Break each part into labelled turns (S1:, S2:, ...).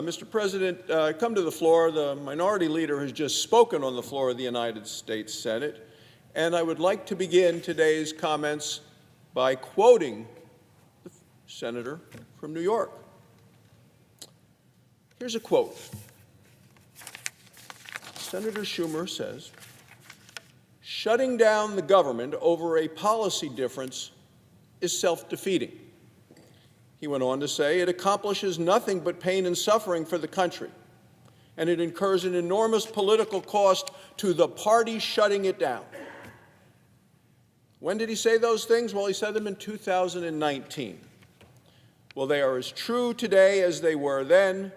S1: Mr. President, I come to the floor. The minority leader has just spoken on the floor of the United States Senate, and I would like to begin today's comments by quoting the senator from New York. Here's a quote. Senator Schumer says, "Shutting down the government over a policy difference is self-defeating." He went on to say, "It accomplishes nothing but pain and suffering for the country, and it incurs an enormous political cost to the party shutting it down." When did he say those things? Well, he said them in 2019. Well, they are as true today as they were then.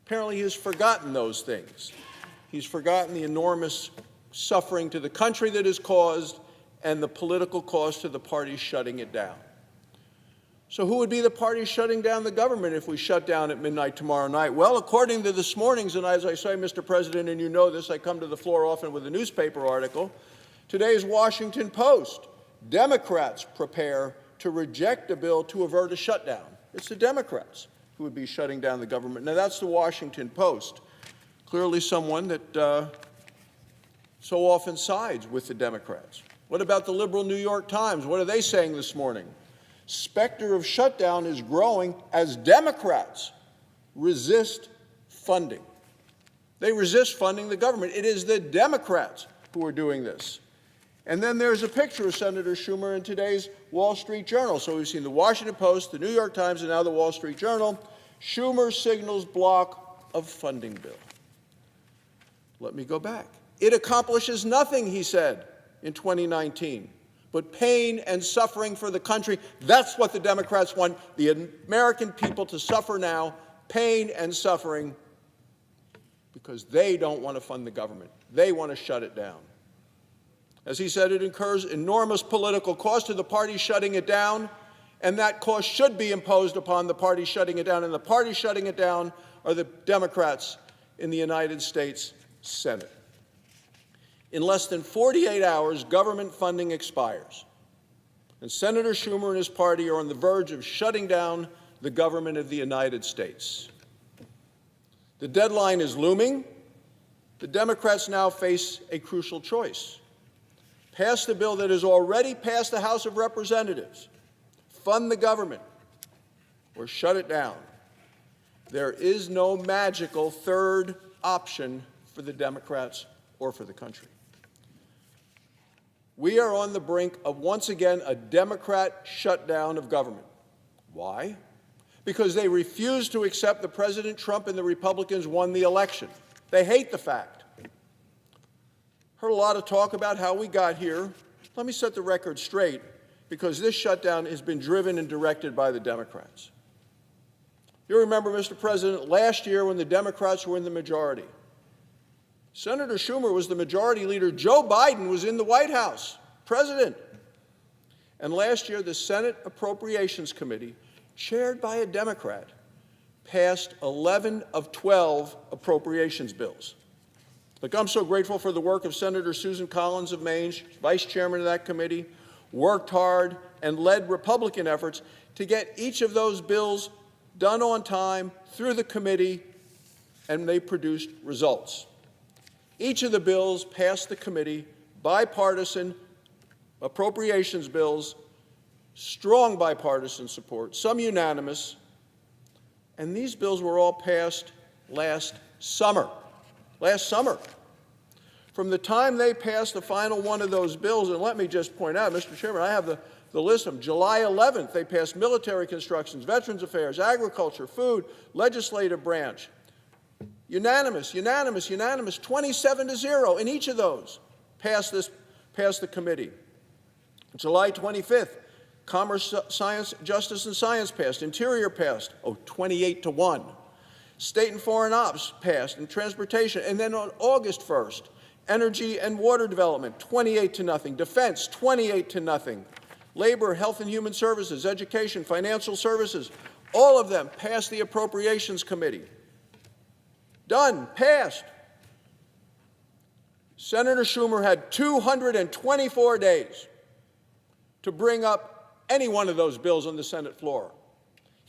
S1: Apparently, he has forgotten those things. He's forgotten the enormous suffering to the country that is caused and the political cost to the party shutting it down. So who would be the party shutting down the government if we shut down at midnight tomorrow night? Well, according to this morning's, and as I say, Mr. President, and you know this, I come to the floor often with a newspaper article, today's Washington Post, Democrats prepare to reject a bill to avert a shutdown. It's the Democrats who would be shutting down the government. Now, that's the Washington Post, clearly someone that so often sides with the Democrats. What about the liberal New York Times? What are they saying this morning? Specter of shutdown is growing as Democrats resist funding. They resist funding the government. It is the Democrats who are doing this. And then there's a picture of Senator Schumer in today's Wall Street Journal. So we've seen the Washington Post, the New York Times, and now the Wall Street Journal. Schumer signals block of funding bill. Let me go back. It accomplishes nothing, he said in 2019. But pain and suffering for the country. That's what the Democrats want, the American people to suffer now, pain and suffering, because they don't want to fund the government. They want to shut it down. As he said, it incurs enormous political cost to the party shutting it down, and that cost should be imposed upon the party shutting it down, and the party shutting it down are the Democrats in the United States Senate. In less than 48 hours, government funding expires, and Senator Schumer and his party are on the verge of shutting down the government of the United States. The deadline is looming. The Democrats now face a crucial choice. Pass the bill that has already passed the House of Representatives, fund the government, or shut it down. There is no magical third option for the Democrats or for the country. We are on the brink of, once again, a Democrat shutdown of government. Why? Because they refuse to accept that President Trump and the Republicans won the election. They hate the fact. Heard a lot of talk about how we got here. Let me set the record straight, because this shutdown has been driven and directed by the Democrats. You remember, Mr. President, last year when the Democrats were in the majority, Senator Schumer was the majority leader. Joe Biden was in the White House, president. And last year, the Senate Appropriations Committee, chaired by a Democrat, passed 11 of 12 appropriations bills. Look, I'm so grateful for the work of Senator Susan Collins of Maine, vice chairman of that committee, worked hard and led Republican efforts to get each of those bills done on time through the committee, and they produced results. Each of the bills passed the committee, bipartisan appropriations bills, strong bipartisan support, some unanimous, and these bills were all passed last summer. From the time they passed the final one of those bills, and let me just point out, Mr. Chairman, I have the list of them. July 11th, they passed military constructions, veterans affairs, agriculture, food, legislative branch. Unanimous, 27-0 in each of those passed the committee. July 25th, Commerce, Science, Justice, and Science passed. Interior passed, 28-1. State and Foreign Ops passed, and Transportation. And then on August 1st, Energy and Water Development, 28-0. Defense, 28-0. Labor, Health and Human Services, Education, Financial Services, all of them passed the Appropriations Committee. Done, passed. Senator Schumer had 224 days to bring up any one of those bills on the Senate floor.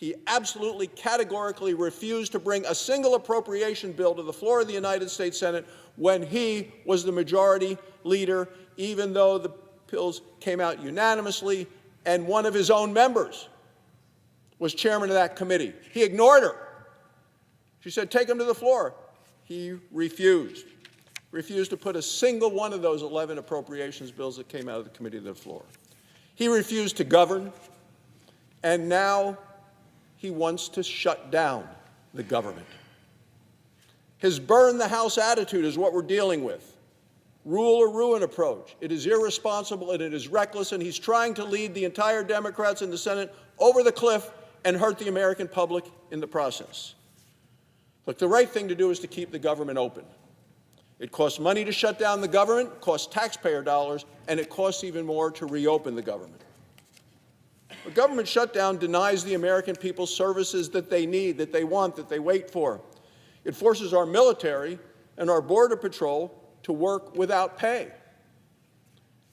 S1: He absolutely categorically refused to bring a single appropriation bill to the floor of the United States Senate when he was the majority leader, even though the bills came out unanimously and one of his own members was chairman of that committee. He ignored her. She said, take him to the floor. He refused to put a single one of those 11 appropriations bills that came out of the committee to the floor. He refused to govern, and now he wants to shut down the government. His burn the house attitude is what we're dealing with. Rule or ruin approach. It is irresponsible and it is reckless, and he's trying to lead the entire Democrats in the Senate over the cliff and hurt the American public in the process. Look, the right thing to do is to keep the government open. It costs money to shut down the government, it costs taxpayer dollars, and it costs even more to reopen the government. A government shutdown denies the American people services that they need, that they want, that they wait for. It forces our military and our Border Patrol to work without pay.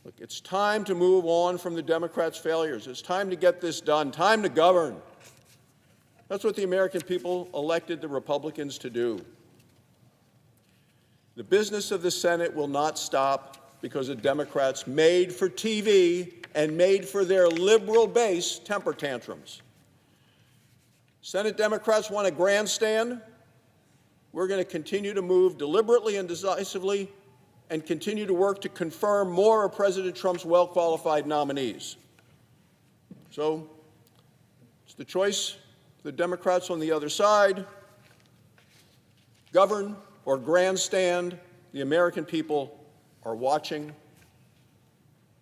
S1: Look, it's time to move on from the Democrats' failures. It's time to get this done, time to govern. That's what the American people elected the Republicans to do. The business of the Senate will not stop because of Democrats made for TV and made for their liberal base temper tantrums. Senate Democrats want a grandstand. We're going to continue to move deliberately and decisively and continue to work to confirm more of President Trump's well-qualified nominees. So it's the choice of the Democrats on the other side: govern or grandstand. The American people are watching.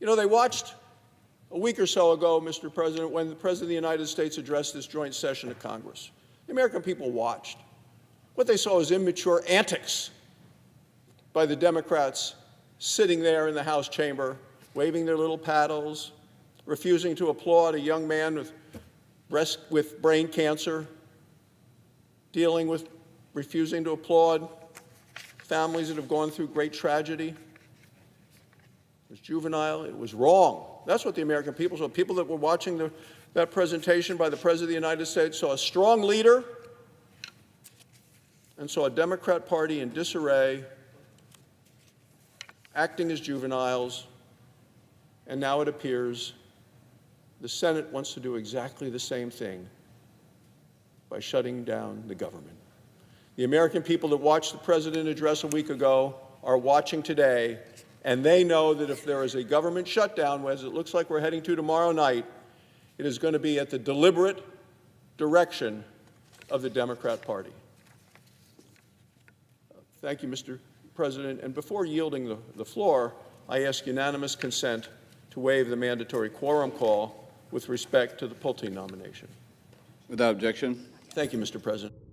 S1: You know, they watched a week or so ago, Mr. President, when the President of the United States addressed this joint session of Congress. The American people watched. What they saw was immature antics by the Democrats sitting there in the House chamber, waving their little paddles, refusing to applaud a young man with brain cancer, refusing to applaud families that have gone through great tragedy. It was juvenile. It was wrong. That's what the American people saw. People that were watching that presentation by the President of the United States saw a strong leader and saw a Democrat Party in disarray, acting as juveniles, and now it appears the Senate wants to do exactly the same thing by shutting down the government. The American people that watched the President address a week ago are watching today, and they know that if there is a government shutdown, as it looks like we're heading to tomorrow night, it is going to be at the deliberate direction of the Democrat Party. Thank you, Mr. President. And before yielding the floor, I ask unanimous consent to waive the mandatory quorum call with respect to the Pulte nomination.
S2: Without objection.
S1: Thank you, Mr. President.